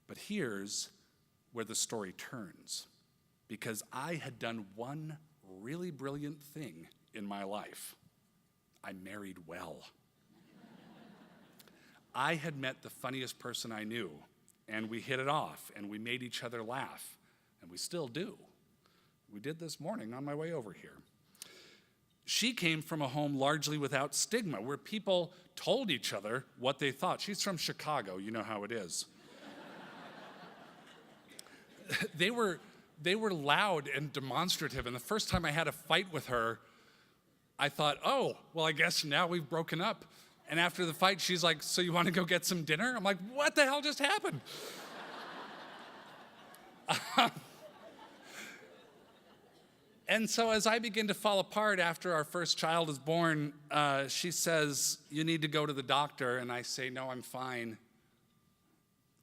But here's where the story turns, because I had done one really brilliant thing in my life. I married well. I had met the funniest person I knew, and we hit it off, and we made each other laugh, and we still do. We did this morning on my way over here. She came from a home largely without stigma, where people told each other what they thought. She's from Chicago, you know how it is. They were loud and demonstrative, and the first time I had a fight with her, I thought, oh, well, I guess now we've broken up. And after the fight, she's like, so you want to go get some dinner? I'm like, what the hell just happened? And so as I begin to fall apart after our first child is born, she says, you need to go to the doctor. And I say, no, I'm fine.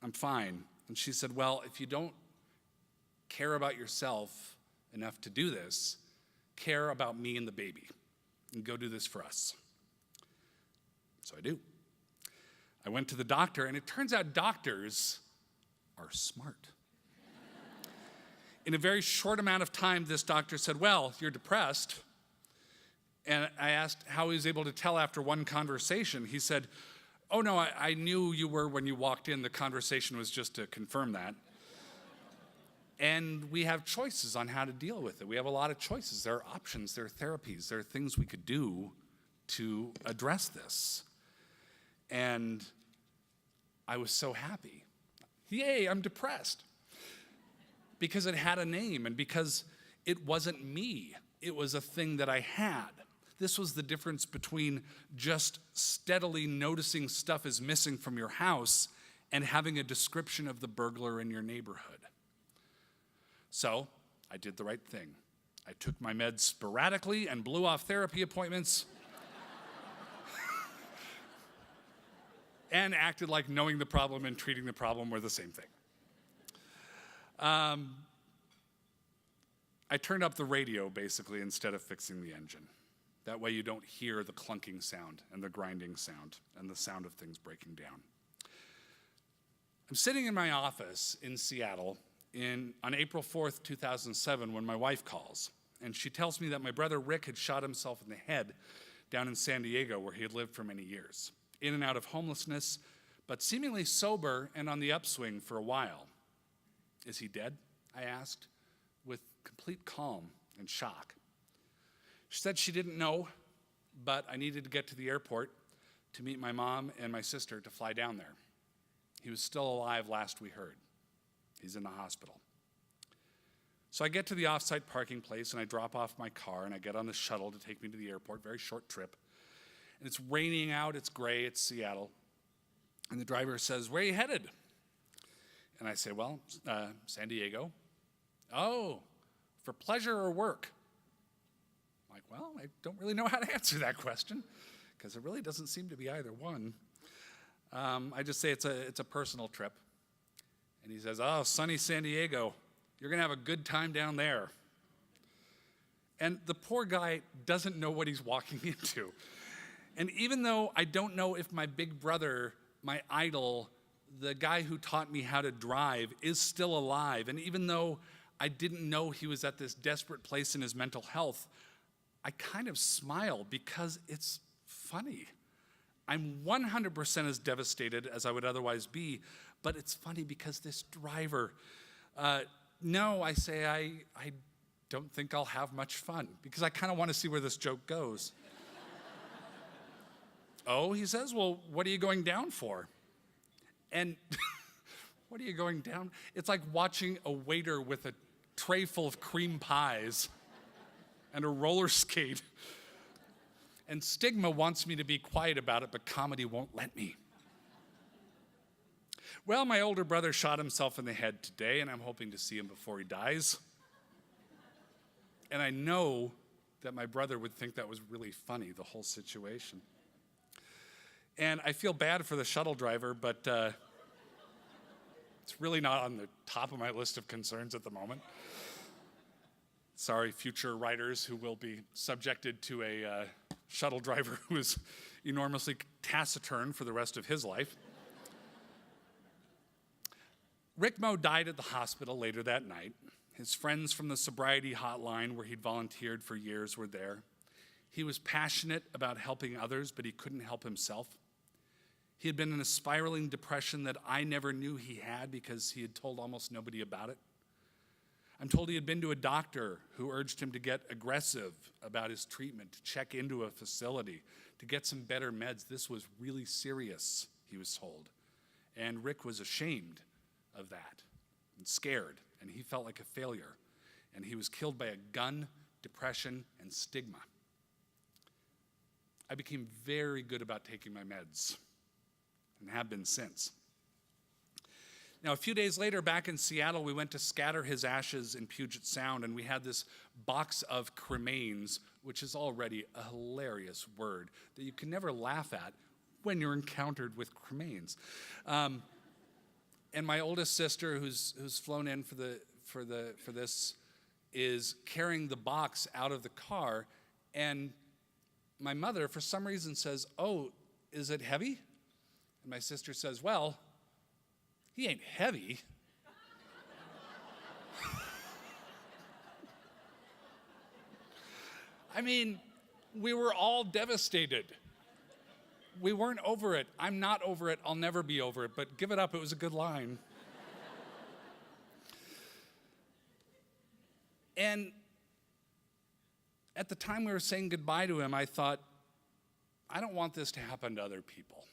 I'm fine. And she said, well, if you don't care about yourself enough to do this, care about me and the baby, and go do this for us. So I do. I went to the doctor, and it turns out doctors are smart. In a very short amount of time, this doctor said, well, you're depressed. And I asked how he was able to tell after one conversation. He said, oh, no, I knew you were when you walked in. The conversation was just to confirm that. And we have choices on how to deal with it. We have a lot of choices. There are options. There are therapies. There are things we could do to address this. And I was so happy. Yay, I'm depressed. Because it had a name and because it wasn't me. It was a thing that I had. This was the difference between just steadily noticing stuff is missing from your house and having a description of the burglar in your neighborhood. So I did the right thing. I took my meds sporadically and blew off therapy appointments and acted like knowing the problem and treating the problem were the same thing. I turned up the radio, basically, instead of fixing the engine. That way you don't hear the clunking sound and the grinding sound and the sound of things breaking down. I'm sitting in my office in Seattle on April 4th, 2007, when my wife calls. And she tells me that my brother Rick had shot himself in the head down in San Diego, where he had lived for many years, in and out of homelessness, but seemingly sober and on the upswing for a while. Is he dead? I asked, with complete calm and shock. She said she didn't know, but I needed to get to the airport to meet my mom and my sister to fly down there. He was still alive last we heard. He's in the hospital. So I get to the off-site parking place and I drop off my car and I get on the shuttle to take me to the airport, very short trip. And it's raining out, it's gray, it's Seattle. And the driver says, where are you headed? And I say, well, San Diego. Oh, for pleasure or work? I'm like, well, I don't really know how to answer that question because it really doesn't seem to be either one. I just say it's a personal trip. And he says, oh, sunny San Diego. You're going to have a good time down there. And the poor guy doesn't know what he's walking into. And even though I don't know if my big brother, my idol, the guy who taught me how to drive, is still alive, and even though I didn't know he was at this desperate place in his mental health, I kind of smile because it's funny. I'm 100% as devastated as I would otherwise be, but it's funny because this driver, no, I say, I don't think I'll have much fun because I kind of want to see where this joke goes. Oh, he says, well, what are you going down for? And what are you going down? It's like watching a waiter with a tray full of cream pies and a roller skate. And stigma wants me to be quiet about it, but comedy won't let me. Well, my older brother shot himself in the head today, and I'm hoping to see him before he dies. And I know that my brother would think that was really funny, the whole situation. And I feel bad for the shuttle driver, but it's really not on the top of my list of concerns at the moment. Sorry, future writers who will be subjected to a shuttle driver who is enormously taciturn for the rest of his life. Rick Moe died at the hospital later that night. His friends from the sobriety hotline where he'd volunteered for years were there. He was passionate about helping others, but he couldn't help himself. He had been in a spiraling depression that I never knew he had because he had told almost nobody about it. I'm told he had been to a doctor who urged him to get aggressive about his treatment, to check into a facility, to get some better meds. This was really serious, he was told. And Rick was ashamed of that and scared, and he felt like a failure. And he was killed by a gun, depression, and stigma. I became very good about taking my meds and have been since. Now, a few days later, back in Seattle, we went to scatter his ashes in Puget Sound, and we had this box of cremains, which is already a hilarious word that you can never laugh at when you're encountered with cremains. And my oldest sister, who's flown in for this, is carrying the box out of the car, and my mother, for some reason, says, "Oh, is it heavy?" And my sister says, "Well, he ain't heavy." I mean, we were all devastated. We weren't over it. I'm not over it. I'll never be over it. But give it up. It was a good line. And at the time we were saying goodbye to him, I thought, I don't want this to happen to other people.